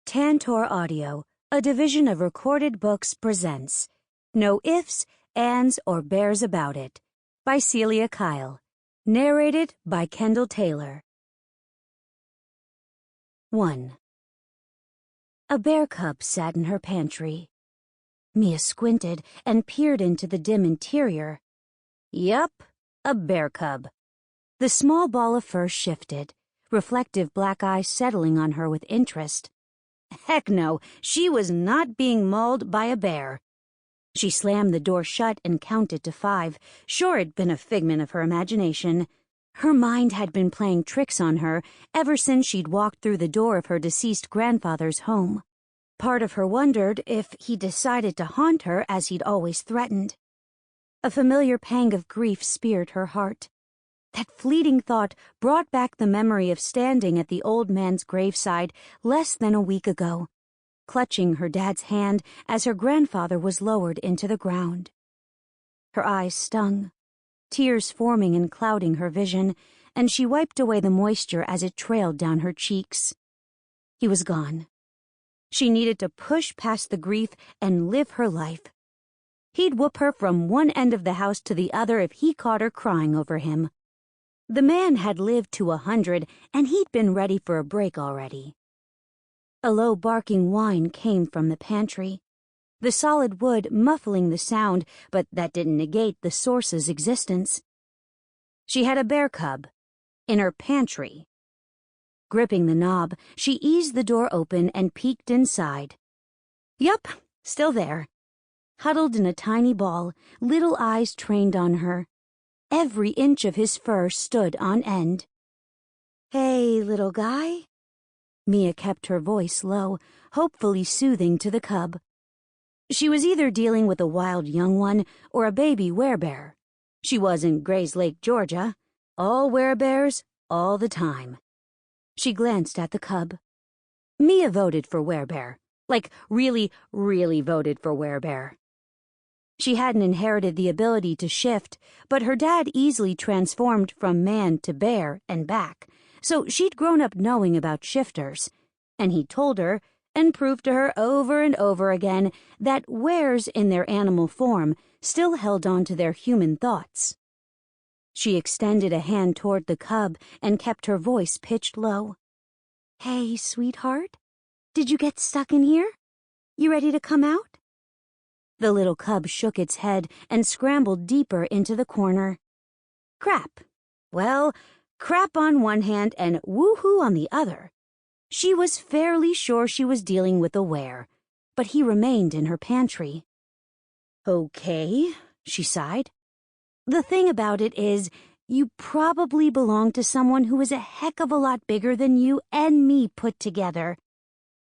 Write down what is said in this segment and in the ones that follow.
Tantor Audio, a division of Recorded Books, presents No Ifs, Ands, or Bears About It by Celia Kyle. Narrated by Kendall Taylor. 1. A bear cub sat in her pantry. Mia squinted and peered into the dim interior. Yup, a bear cub. The small ball of fur shifted, reflective black eyes settling on her with interest. Heck no, she was not being mauled by a bear. She slammed the door shut and counted to 5, sure it'd been a figment of her imagination. Her mind had been playing tricks on her ever since she'd walked through the door of her deceased grandfather's home. Part of her wondered if he decided to haunt her as he'd always threatened. A familiar pang of grief speared her heart. That fleeting thought brought back the memory of standing at the old man's graveside less than a week ago, clutching her dad's hand as her grandfather was lowered into the ground. Her eyes stung, tears forming and clouding her vision, and she wiped away the moisture as it trailed down her cheeks. He was gone. She needed to push past the grief and live her life. He'd whoop her from one end of the house to the other if he caught her crying over him. The man had lived to 100, and he'd been ready for a break already. A low barking whine came from the pantry, the solid wood muffling the sound, but that didn't negate the source's existence. She had a bear cub in her pantry. Gripping the knob, she eased the door open and peeked inside. Yup, still there. Huddled in a tiny ball, little eyes trained on her. Every inch of his fur stood on end. Hey, little guy. Mia kept her voice low, hopefully soothing to the cub. She was either dealing with a wild young one or a baby werebear. She was in Grayslake, Georgia. All werebears, all the time. She glanced at the cub. Mia voted for werebear. Like, really, really voted for werebear. She hadn't inherited the ability to shift, but her dad easily transformed from man to bear and back, so she'd grown up knowing about shifters, and he told her, and proved to her over and over again, that weres in their animal form still held on to their human thoughts. She extended a hand toward the cub and kept her voice pitched low. Hey, sweetheart, did you get stuck in here? You ready to come out? The little cub shook its head and scrambled deeper into the corner. Crap. Well, crap on one hand and woohoo on the other. She was fairly sure she was dealing with a were, but he remained in her pantry. Okay, she sighed. The thing about it is, you probably belong to someone who is a heck of a lot bigger than you and me put together.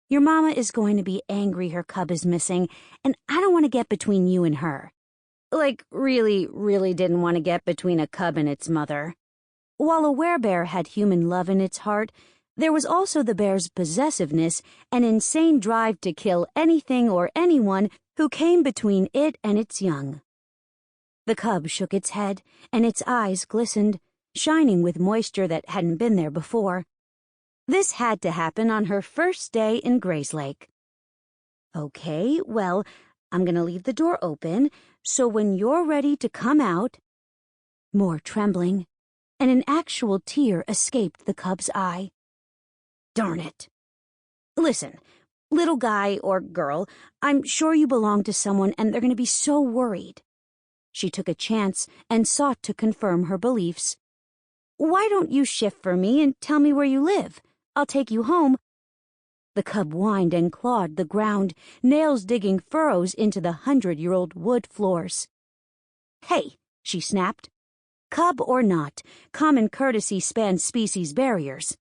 Your mama is going to be angry her cub is missing, and I don't want to get between you and her. Like, really, really didn't want to get between a cub and its mother. While a werebear had human love in its heart, there was also the bear's possessiveness and insane drive to kill anything or anyone who came between it and its young. The cub shook its head, and its eyes glistened, shining with moisture that hadn't been there before. This had to happen on her first day in Grayslake. Okay, well, I'm gonna leave the door open, so when you're ready to come out... More trembling, and an actual tear escaped the cub's eye. Darn it. Listen, little guy or girl, I'm sure you belong to someone and they're gonna be so worried. She took a chance and sought to confirm her beliefs. Why don't you shift for me and tell me where you live? I'll take you home. The cub whined and clawed the ground, nails digging furrows into the 100-year-old wood floors. Hey, she snapped. Cub or not, common courtesy spans species barriers.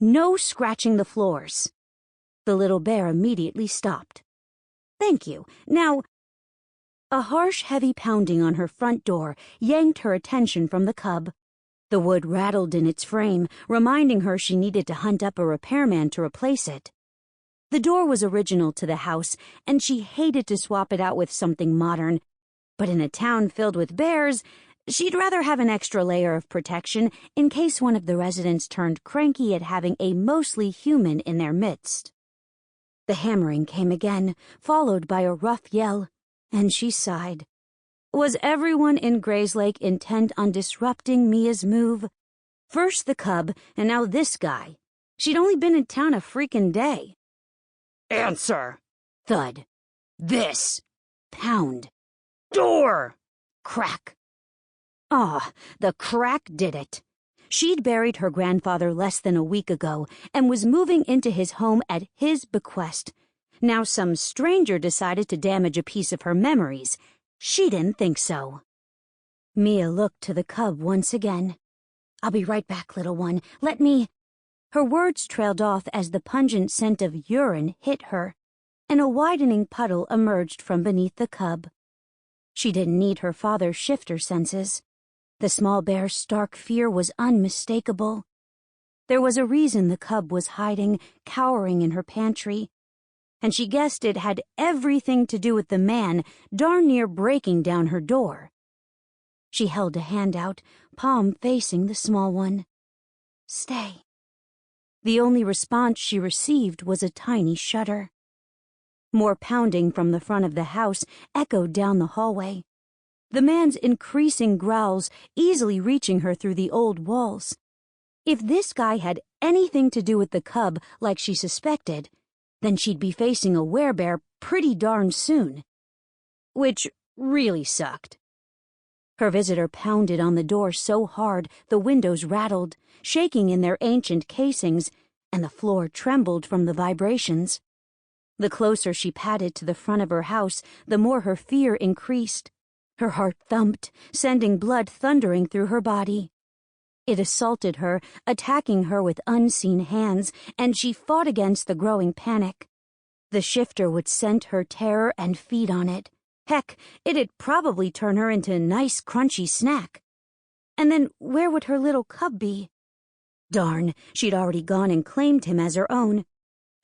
No scratching the floors. The little bear immediately stopped. Thank you. Now... A harsh, heavy pounding on her front door yanked her attention from the cub. The wood rattled in its frame, reminding her she needed to hunt up a repairman to replace it. The door was original to the house, and she hated to swap it out with something modern. But in a town filled with bears, she'd rather have an extra layer of protection in case one of the residents turned cranky at having a mostly human in their midst. The hammering came again, followed by a rough yell, and she sighed. Was everyone in Grayslake intent on disrupting Mia's move? First the cub, and now this guy. She'd only been in town a freaking day. Answer! Thud. This! Pound. Door! Crack. Ah, the crack did it. She'd buried her grandfather less than a week ago and was moving into his home at his bequest. Now some stranger decided to damage a piece of her memories. She didn't think so. Mia looked to the cub once again. I'll be right back, little one. Let me... Her words trailed off as the pungent scent of urine hit her, and a widening puddle emerged from beneath the cub. She didn't need her father's shifter senses. The small bear's stark fear was unmistakable. There was a reason the cub was hiding, cowering in her pantry, and she guessed it had everything to do with the man darn near breaking down her door. She held a hand out, palm facing the small one. Stay. The only response she received was a tiny shudder. More pounding from the front of the house echoed down the hallway. The man's increasing growls easily reaching her through the old walls. If this guy had anything to do with the cub like she suspected, then she'd be facing a werebear pretty darn soon. Which really sucked. Her visitor pounded on the door so hard the windows rattled, shaking in their ancient casings, and the floor trembled from the vibrations. The closer she padded to the front of her house, the more her fear increased. Her heart thumped, sending blood thundering through her body. It assaulted her, attacking her with unseen hands, and she fought against the growing panic. The shifter would scent her terror and feed on it. Heck, it'd probably turn her into a nice crunchy snack. And then where would her little cub be? Darn, she'd already gone and claimed him as her own.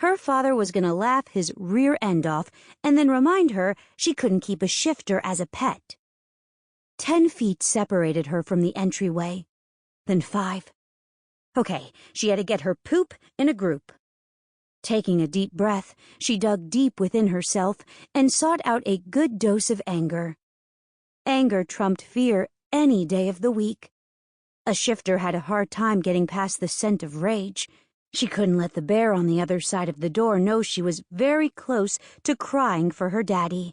Her father was going to laugh his rear end off and then remind her she couldn't keep a shifter as a pet. 10 feet separated her from the entryway, then 5. Okay, she had to get her poop in a group. Taking a deep breath, she dug deep within herself and sought out a good dose of anger. Anger trumped fear any day of the week. A shifter had a hard time getting past the scent of rage. She couldn't let the bear on the other side of the door know she was very close to crying for her daddy.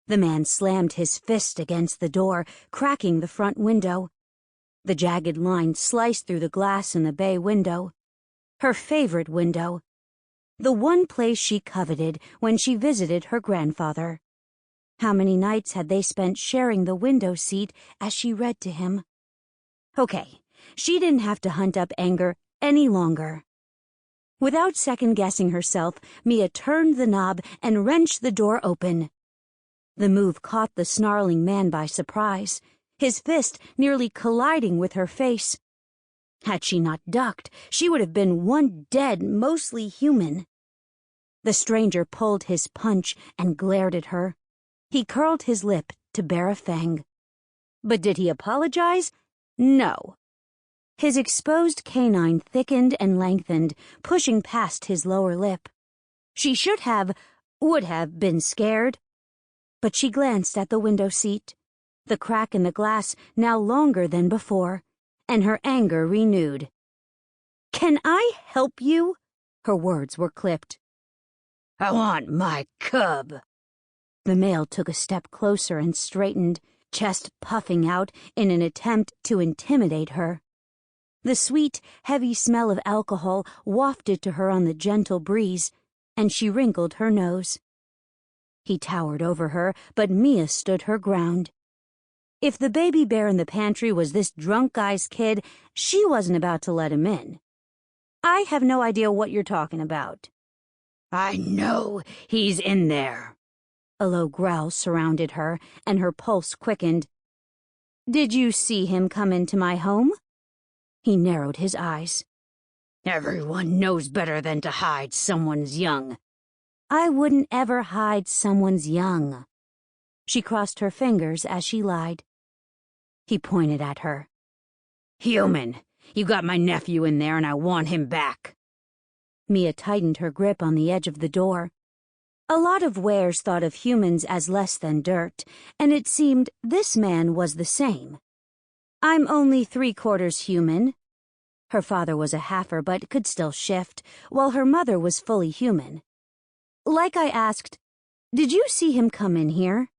The man slammed his fist against the door, cracking the front window. The jagged line sliced through the glass in the bay window. Her favorite window. The one place she coveted when she visited her grandfather. How many nights had they spent sharing the window seat as she read to him? Okay, she didn't have to hunt up anger any longer. Without second-guessing herself, Mia turned the knob and wrenched the door open. The move caught the snarling man by surprise, his fist nearly colliding with her face. Had she not ducked, she would have been one dead, mostly human. The stranger pulled his punch and glared at her. He curled his lip to bare a fang. But did he apologize? No. His exposed canine thickened and lengthened, pushing past his lower lip. She would have been scared. But she glanced at the window seat, the crack in the glass now longer than before, and her anger renewed. "Can I help you?" Her words were clipped. I want my cub. The male took a step closer and straightened, chest puffing out in an attempt to intimidate her. The sweet, heavy smell of alcohol wafted to her on the gentle breeze, and she wrinkled her nose. He towered over her, but Mia stood her ground. If the baby bear in the pantry was this drunk guy's kid, she wasn't about to let him in. I have no idea what you're talking about. I know he's in there. A low growl surrounded her, and her pulse quickened. Did you see him come into my home? He narrowed his eyes. Everyone knows better than to hide someone's young. I wouldn't ever hide someone's young. She crossed her fingers as she lied. He pointed at her. Human, you got my nephew in there and I want him back. Mia tightened her grip on the edge of the door. A lot of wares thought of humans as less than dirt, and it seemed this man was the same. I'm only 3/4 human. Her father was a halfer but could still shift, while her mother was fully human. Like I asked, "Did you see him come in here?"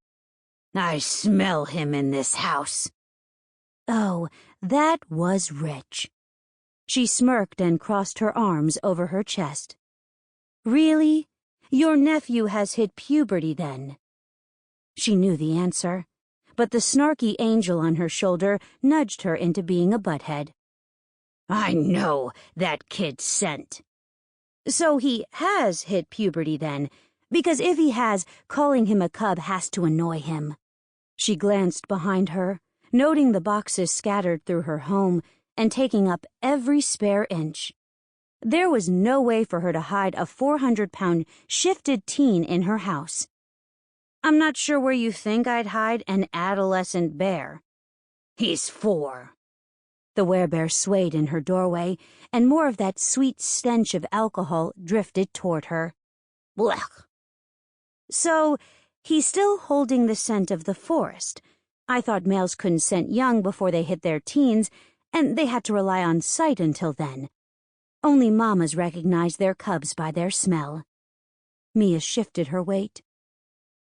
I smell him in this house. Oh, that was rich. She smirked and crossed her arms over her chest. Really? Your nephew has hit puberty then? She knew the answer, but the snarky angel on her shoulder nudged her into being a butthead. I know that kid's scent. So he has hit puberty then, because if he has, calling him a cub has to annoy him. She glanced behind her, noting the boxes scattered through her home and taking up every spare inch. There was no way for her to hide a 400-pound shifted teen in her house. I'm not sure where you think I'd hide an adolescent bear. He's 4. The werebear swayed in her doorway, and more of that sweet stench of alcohol drifted toward her. Blech. So, he's still holding the scent of the forest. I thought males couldn't scent young before they hit their teens, and they had to rely on sight until then. Only mamas recognized their cubs by their smell. Mia shifted her weight.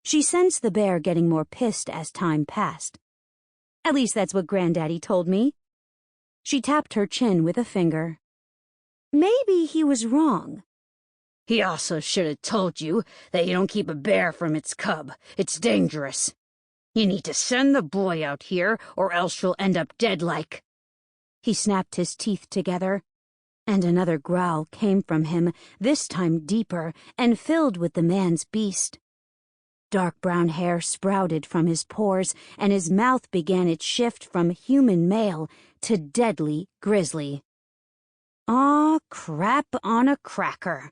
She sensed the bear getting more pissed as time passed. At least that's what Granddaddy told me. She tapped her chin with a finger. Maybe he was wrong. He also should have told you that you don't keep a bear from its cub. It's dangerous. You need to send the boy out here, or else you'll end up dead like. He snapped his teeth together, and another growl came from him, this time deeper and filled with the man's beast. Dark brown hair sprouted from his pores, and his mouth began its shift from human male to deadly grizzly. Aw, crap on a cracker.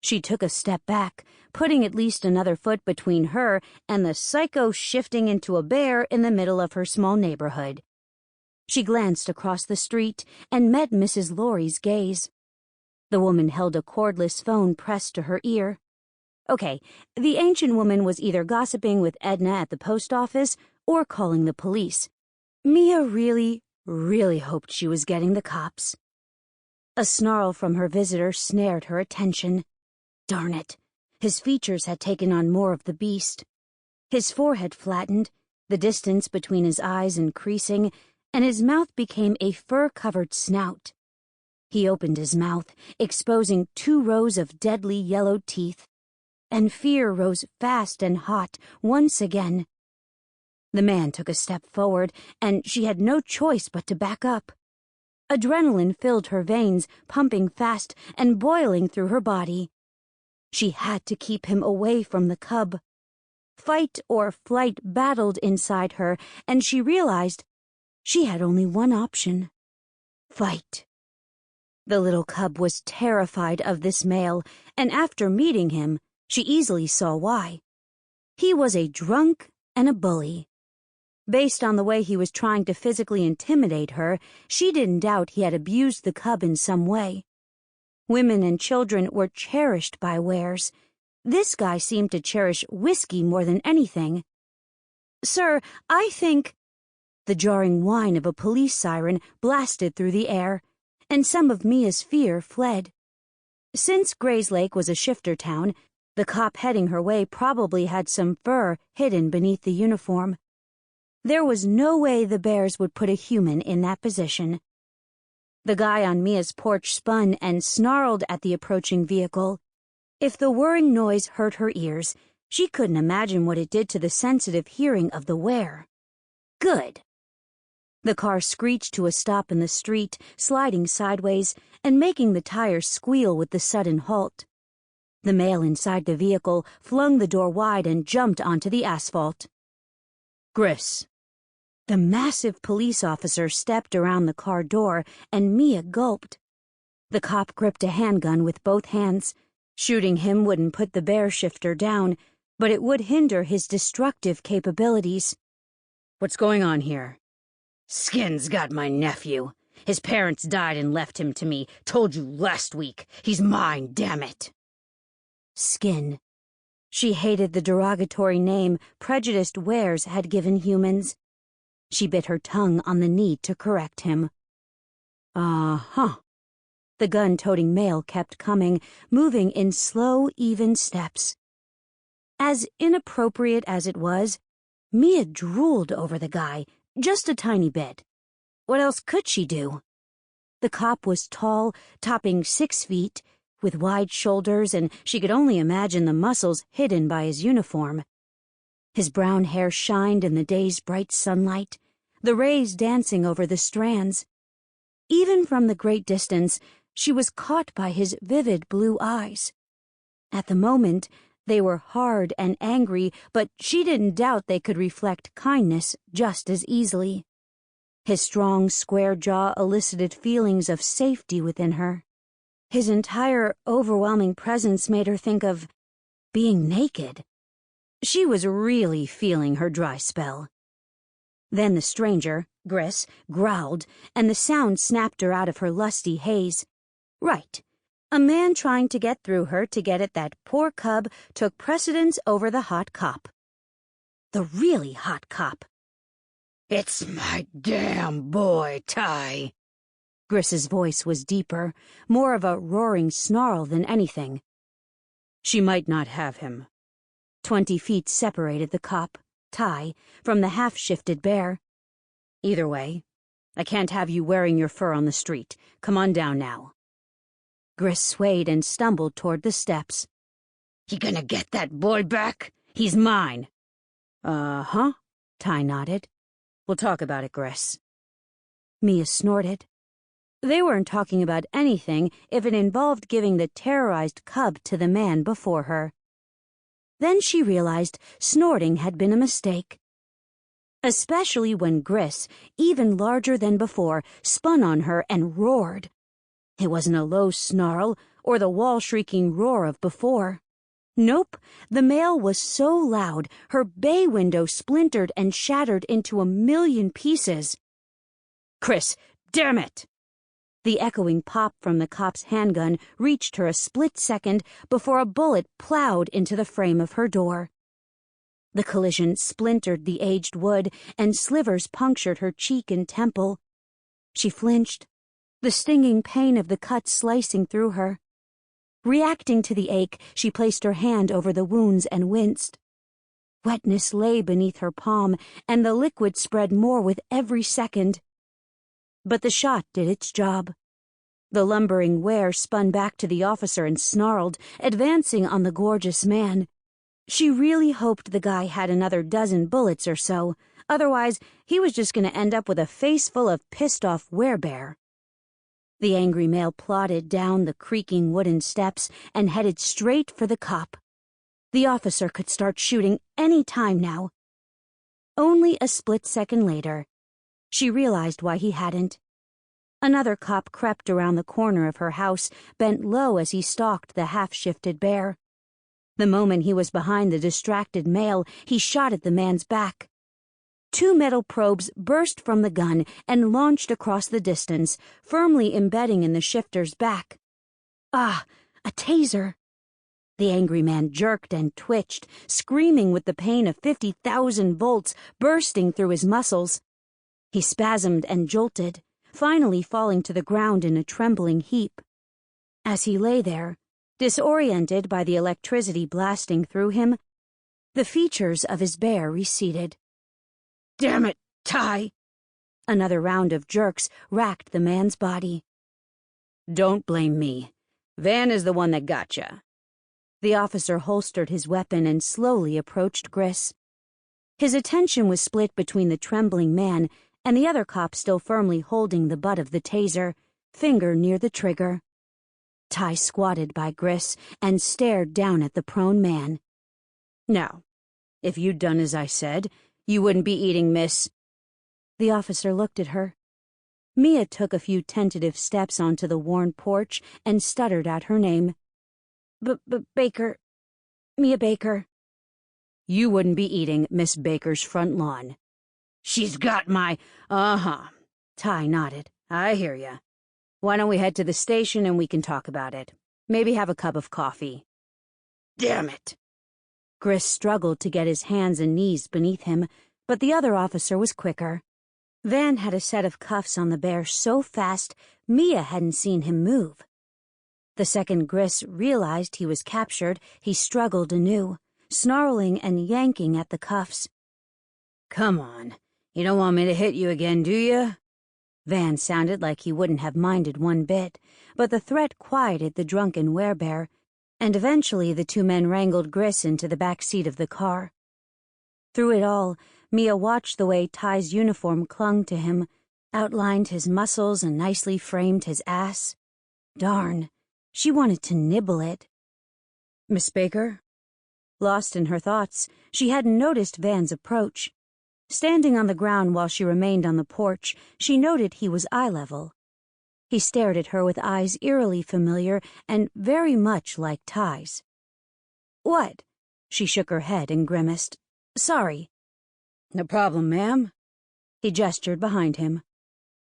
She took a step back, putting at least another foot between her and the psycho shifting into a bear in the middle of her small neighborhood. She glanced across the street and met Mrs. Laurie's gaze. The woman held a cordless phone pressed to her ear. Okay, the ancient woman was either gossiping with Edna at the post office or calling the police. Mia really hoped she was getting the cops. A snarl from her visitor snared her attention. Darn it, his features had taken on more of the beast. His forehead flattened, the distance between his eyes increasing, and his mouth became a fur-covered snout. He opened his mouth, exposing 2 rows of deadly yellow teeth, and fear rose fast and hot once again. The man took a step forward, and she had no choice but to back up. Adrenaline filled her veins, pumping fast and boiling through her body. She had to keep him away from the cub. Fight or flight battled inside her, and she realized she had only one option: fight. The little cub was terrified of this male, and after meeting him, she easily saw why. He was a drunk and a bully. Based on the way he was trying to physically intimidate her, she didn't doubt he had abused the cub in some way. Women and children were cherished by wares. This guy seemed to cherish whiskey more than anything. "Sir, I think—" The jarring whine of a police siren blasted through the air, and some of Mia's fear fled. Since Grayslake was a shifter town, the cop heading her way probably had some fur hidden beneath the uniform. There was no way the bears would put a human in that position. The guy on Mia's porch spun and snarled at the approaching vehicle. If the whirring noise hurt her ears, she couldn't imagine what it did to the sensitive hearing of the were. Good. The car screeched to a stop in the street, sliding sideways and making the tires squeal with the sudden halt. The male inside the vehicle flung the door wide and jumped onto the asphalt. Gris. The massive police officer stepped around the car door, and Mia gulped. The cop gripped a handgun with both hands. Shooting him wouldn't put the bear shifter down, but it would hinder his destructive capabilities. What's going on here? Skin's got my nephew. His parents died and left him to me. Told you last week. He's mine, damn it. Skin. She hated the derogatory name prejudiced wares had given humans. She bit her tongue on the need to correct him. Uh-huh. The gun-toting male kept coming, moving in slow, even steps. As inappropriate as it was, Mia drooled over the guy, just a tiny bit. What else could she do? The cop was tall, topping 6 feet, with wide shoulders, and she could only imagine the muscles hidden by his uniform. His brown hair shined in the day's bright sunlight, the rays dancing over the strands. Even from the great distance, she was caught by his vivid blue eyes. At the moment, they were hard and angry, but she didn't doubt they could reflect kindness just as easily. His strong, square jaw elicited feelings of safety within her. His entire, overwhelming presence made her think of being naked. She was really feeling her dry spell. Then the stranger, Gris, growled, and the sound snapped her out of her lusty haze. Right. A man trying to get through her to get at that poor cub took precedence over the hot cop. The really hot cop. It's my damn boy, Ty. Gris's voice was deeper, more of a roaring snarl than anything. She might not have him. 20 feet separated the cop, Ty, from the half-shifted bear. Either way, I can't have you wearing your fur on the street. Come on down now. Gris swayed and stumbled toward the steps. You gonna get that boy back? He's mine. Uh-huh, Ty nodded. We'll talk about it, Gris. Mia snorted. They weren't talking about anything if it involved giving the terrorized cub to the man before her. Then she realized snorting had been a mistake. Especially when Gris, even larger than before, spun on her and roared. It wasn't a low snarl or the wall-shrieking roar of before. Nope, the male was so loud her bay window splintered and shattered into 1,000,000 pieces. Chris, damn it! The echoing pop from the cop's handgun reached her a split second before a bullet plowed into the frame of her door. The collision splintered the aged wood, and slivers punctured her cheek and temple. She flinched, the stinging pain of the cut slicing through her. Reacting to the ache, she placed her hand over the wounds and winced. Wetness lay beneath her palm, and the liquid spread more with every second. But the shot did its job. The lumbering were spun back to the officer and snarled, advancing on the gorgeous man. She really hoped the guy had another dozen bullets or so, otherwise he was just going to end up with a face full of pissed-off werebear. The angry male plodded down the creaking wooden steps and headed straight for the cop. The officer could start shooting any time now. Only a split second later, she realized why he hadn't. Another cop crept around the corner of her house, bent low as he stalked the half-shifted bear. The moment he was behind the distracted male, he shot at the man's back. 2 metal probes burst from the gun and launched across the distance, firmly embedding in the shifter's back. Ah, a taser! The angry man jerked and twitched, screaming with the pain of 50,000 volts bursting through his muscles. He spasmed and jolted, finally falling to the ground in a trembling heap. As he lay there, disoriented by the electricity blasting through him, the features of his bear receded. Damn it, Ty! Another round of jerks racked the man's body. Don't blame me. Van is the one that got ya. The officer holstered his weapon and slowly approached Gris. His attention was split between the trembling man and the other cop still firmly holding the butt of the taser, finger near the trigger. Ty squatted by Gris and stared down at the prone man. Now, if you'd done as I said, you wouldn't be eating, miss. The officer looked at her. Mia took a few tentative steps onto the worn porch and stuttered out her name. Baker. Mia Baker. You wouldn't be eating Miss Baker's front lawn. She's got my... Ty nodded. I hear ya. Why don't we head to the station and we can talk about it? Maybe have a cup of coffee. Damn it! Gris struggled to get his hands and knees beneath him, but the other officer was quicker. Van had a set of cuffs on the bear so fast Mia hadn't seen him move. The second Gris realized he was captured, he struggled anew, snarling and yanking at the cuffs. Come on, you don't want me to hit you again, do you? Van sounded like he wouldn't have minded one bit, but the threat quieted the drunken werebear, and eventually the two men wrangled Gris into the back seat of the car. Through it all, Mia watched the way Ty's uniform clung to him, outlined his muscles and nicely framed his ass. Darn, she wanted to nibble it. Miss Baker? Lost in her thoughts, she hadn't noticed Van's approach. Standing on the ground while she remained on the porch, she noted he was eye level. He stared at her with eyes eerily familiar and very much like Ty's. "What?" She shook her head and grimaced. "Sorry." No problem, ma'am. He gestured behind him.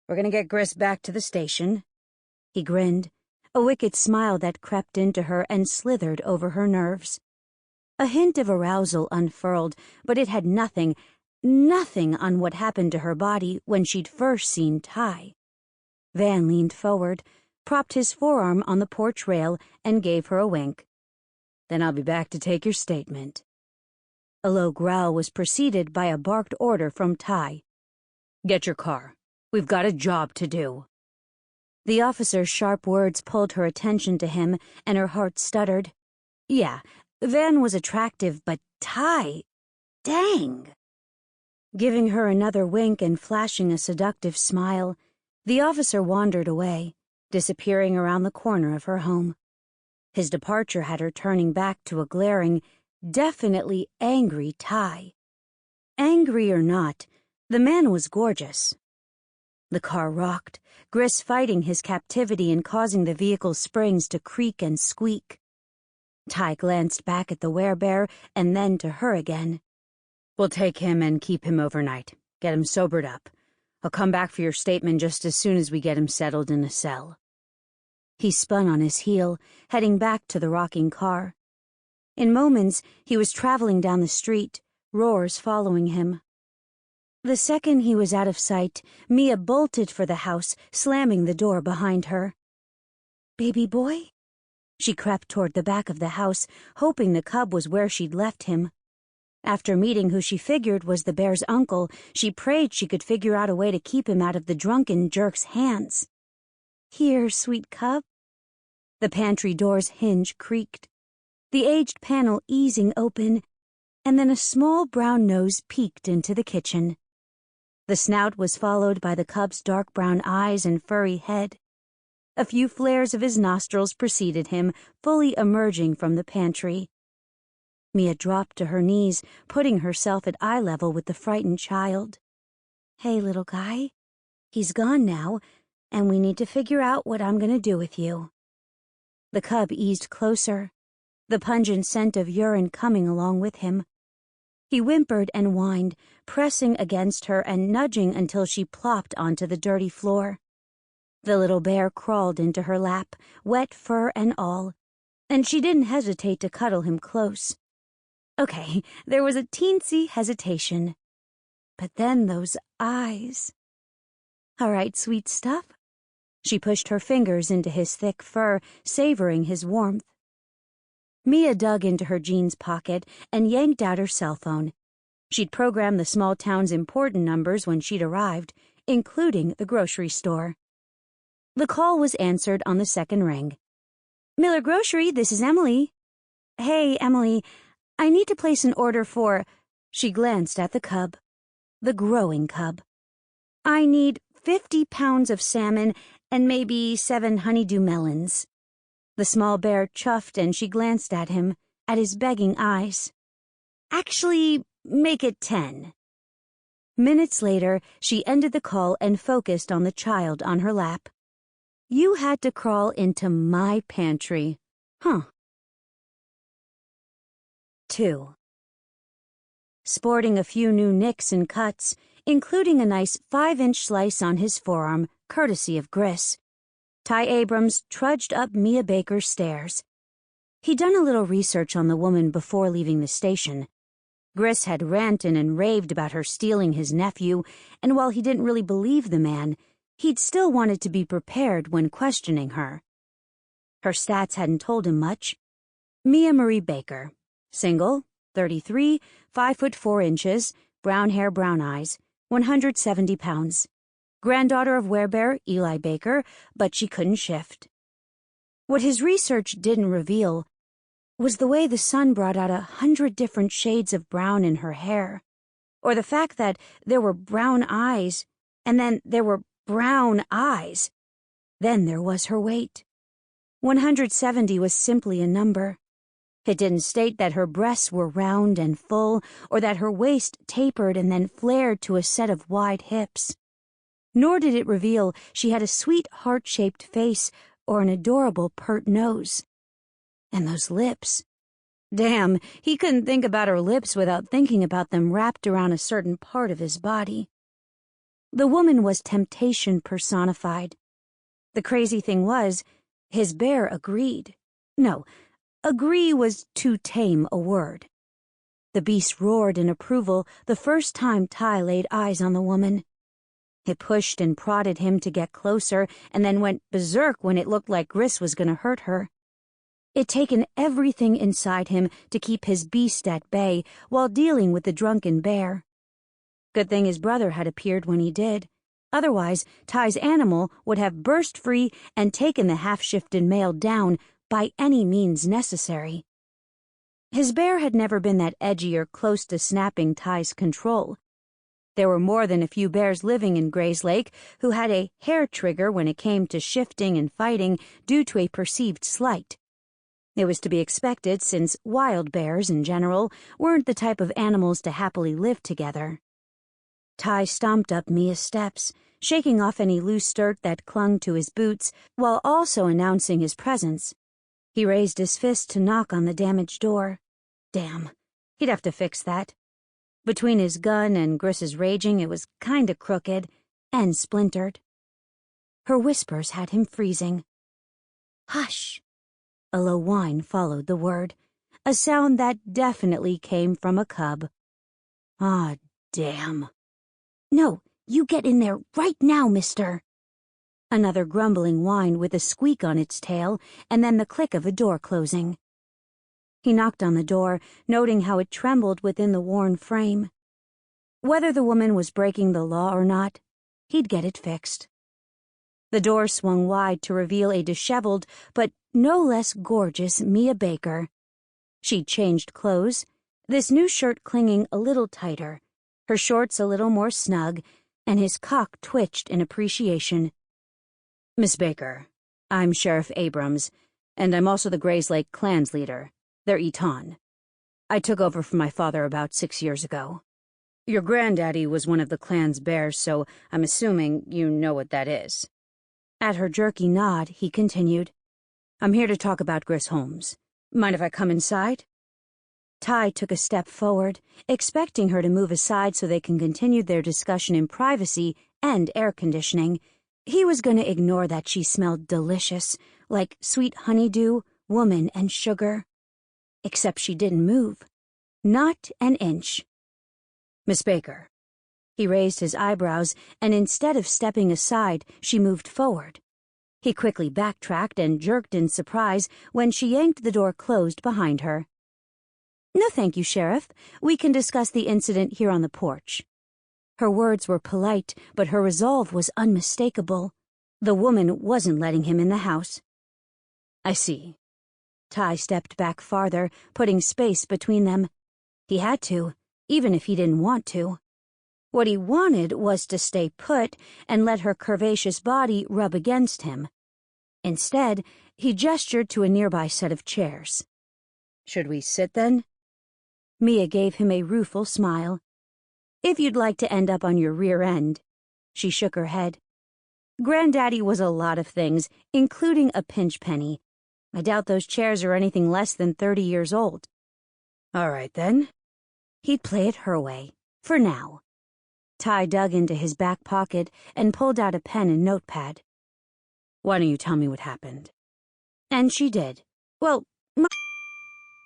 We're gonna get Gris back to the station. He grinned, a wicked smile that crept into her and slithered over her nerves. A hint of arousal unfurled, but it had nothing on what happened to her body when she'd first seen Ty. Van leaned forward, propped his forearm on the porch rail, and gave her a wink. Then I'll be back to take your statement. A low growl was preceded by a barked order from Ty. Get your car. We've got a job to do. The officer's sharp words pulled her attention to him, and her heart stuttered. Yeah, Van was attractive, but Ty... Dang! Giving her another wink and flashing a seductive smile, the officer wandered away, disappearing around the corner of her home. His departure had her turning back to a glaring, definitely angry Ty. Angry or not, the man was gorgeous. The car rocked, Gris fighting his captivity and causing the vehicle's springs to creak and squeak. Ty glanced back at the werebear and then to her again. We'll take him and keep him overnight. Get him sobered up. I'll come back for your statement just as soon as we get him settled in a cell. He spun on his heel, heading back to the rocking car. In moments, he was traveling down the street, roars following him. The second he was out of sight, Mia bolted for the house, slamming the door behind her. "Baby boy?" She crept toward the back of the house, hoping the cub was where she'd left him. After meeting who she figured was the bear's uncle, she prayed she could figure out a way to keep him out of the drunken jerk's hands. "Here, sweet cub." The pantry door's hinge creaked, the aged panel easing open, and then a small brown nose peeked into the kitchen. The snout was followed by the cub's dark brown eyes and furry head. A few flares of his nostrils preceded him, fully emerging from the pantry. Mia dropped to her knees, putting herself at eye level with the frightened child. "Hey, little guy. He's gone now, and we need to figure out what I'm going to do with you." The cub eased closer, the pungent scent of urine coming along with him. He whimpered and whined, pressing against her and nudging until she plopped onto the dirty floor. The little bear crawled into her lap, wet fur and all, and she didn't hesitate to cuddle him close. Okay, there was a teensy hesitation. But then those eyes. "All right, sweet stuff." She pushed her fingers into his thick fur, savoring his warmth. Mia dug into her jeans pocket and yanked out her cell phone. She'd programmed the small town's important numbers when she'd arrived, including the grocery store. The call was answered on the second ring. "Miller Grocery, this is Emily." "Hey, Emily, I need to place an order for..." She glanced at the cub. The growing cub. "I need 50 pounds of salmon and maybe 7 honeydew melons." The small bear chuffed and she glanced at him, at his begging eyes. "Actually, make it 10. Minutes later, she ended the call and focused on the child on her lap. "You had to crawl into my pantry. Huh." 2. Sporting a few new nicks and cuts, including a nice 5-inch slice on his forearm, courtesy of Gris. Ty Abrams trudged up Mia Baker's stairs. He'd done a little research on the woman before leaving the station. Gris had ranted and raved about her stealing his nephew, and while he didn't really believe the man, he'd still wanted to be prepared when questioning her. Her stats hadn't told him much. Mia Marie Baker. Single, 33, 5'4", brown hair, brown eyes, 170 pounds. Granddaughter of werebear Eli Baker, but she couldn't shift. What his research didn't reveal was the way the sun brought out 100 different shades of brown in her hair, or the fact that there were brown eyes, and then there were brown eyes. Then there was her weight. 170 was simply a number. It didn't state that her breasts were round and full, or that her waist tapered and then flared to a set of wide hips. Nor did it reveal she had a sweet heart-shaped face or an adorable pert nose. And those lips. Damn, he couldn't think about her lips without thinking about them wrapped around a certain part of his body. The woman was temptation personified. The crazy thing was, his bear agreed. No, agree was too tame a word. The beast roared in approval the first time Ty laid eyes on the woman. It pushed and prodded him to get closer and then went berserk when it looked like Gris was going to hurt her. It'd taken everything inside him to keep his beast at bay while dealing with the drunken bear. Good thing his brother had appeared when he did. Otherwise, Ty's animal would have burst free and taken the half-shifted male down by any means necessary. His bear had never been that edgy or close to snapping Ty's control. There were more than a few bears living in Grayslake who had a hair trigger when it came to shifting and fighting due to a perceived slight. It was to be expected since wild bears, in general, weren't the type of animals to happily live together. Ty stomped up Mia's steps, shaking off any loose dirt that clung to his boots, while also announcing his presence. He raised his fist to knock on the damaged door. Damn, he'd have to fix that. Between his gun and Gris's raging, it was kinda crooked and splintered. Her whispers had him freezing. Hush! A low whine followed the word, a sound that definitely came from a cub. Ah, damn. No, you get in there right now, mister. Another grumbling whine with a squeak on its tail, and then the click of a door closing. He knocked on the door, noting how it trembled within the worn frame. Whether the woman was breaking the law or not, he'd get it fixed. The door swung wide to reveal a disheveled but no less gorgeous Mia Baker. She'd changed clothes, this new shirt clinging a little tighter, her shorts a little more snug, and his cock twitched in appreciation. "Miss Baker, I'm Sheriff Abrams, and I'm also the Grayslake clan's leader. They're Eton. I took over from my father about 6 years ago. Your granddaddy was one of the clan's bears, so I'm assuming you know what that is." At her jerky nod, he continued, "I'm here to talk about Gris Holmes. Mind if I come inside?" Ty took a step forward, expecting her to move aside so they can continue their discussion in privacy and air conditioning. He was going to ignore that she smelled delicious, like sweet honeydew, woman, and sugar. Except she didn't move. Not an inch. "Miss Baker." He raised his eyebrows, and instead of stepping aside, she moved forward. He quickly backtracked and jerked in surprise when she yanked the door closed behind her. "No, thank you, Sheriff. We can discuss the incident here on the porch." Her words were polite, but her resolve was unmistakable. The woman wasn't letting him in the house. "I see." Ty stepped back farther, putting space between them. He had to, even if he didn't want to. What he wanted was to stay put and let her curvaceous body rub against him. Instead, he gestured to a nearby set of chairs. "Should we sit, then?" Mia gave him a rueful smile. "If you'd like to end up on your rear end." She shook her head. "Granddaddy was a lot of things, including a pinch penny. I doubt those chairs are anything less than 30 years old." "All right, then." He'd play it her way, for now. Ty dug into his back pocket and pulled out a pen and notepad. "Why don't you tell me what happened?" And she did. Well,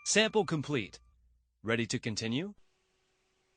Sample complete. Ready to continue?